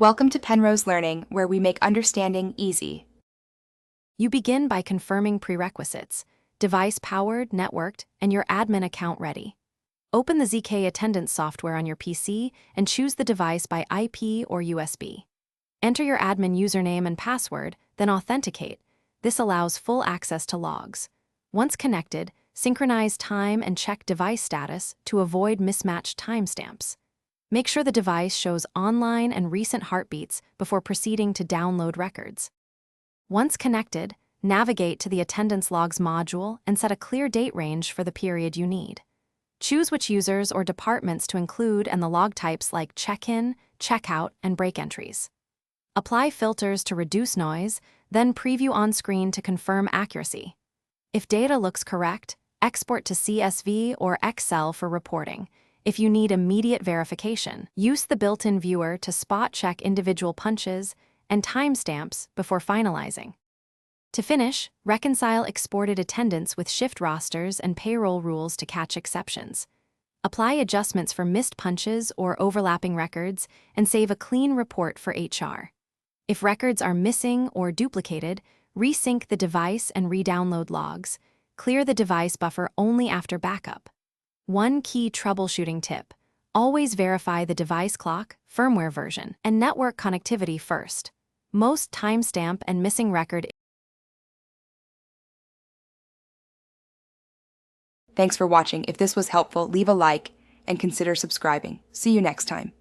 Welcome to Penrose Learning, where we make understanding easy. You begin by confirming prerequisites: device powered, networked, and your admin account ready. Open the Zkteco attendance software on your PC and choose the device by IP or USB. Enter your admin username and password, then authenticate. This allows full access to logs. Once connected, synchronize time and check device status to avoid mismatched timestamps. Make sure the device shows online and recent heartbeats before proceeding to download records. Once connected, navigate to the attendance logs module and set a clear date range for the period you need. Choose which users or departments to include and the log types like check-in, check-out, and break entries. Apply filters to reduce noise, then preview on screen to confirm accuracy. If data looks correct, export to CSV or Excel for reporting. If you need immediate verification, use the built-in viewer to spot-check individual punches and timestamps before finalizing. To finish, reconcile exported attendance with shift rosters and payroll rules to catch exceptions. Apply adjustments for missed punches or overlapping records and save a clean report for HR. If records are missing or duplicated, resync the device and re-download logs. Clear the device buffer only after backup. One key troubleshooting tip: always verify the device clock, firmware version, and network connectivity first. Most timestamp and missing record. Thanks for watching. If this was helpful, leave a like and consider subscribing. See you next time.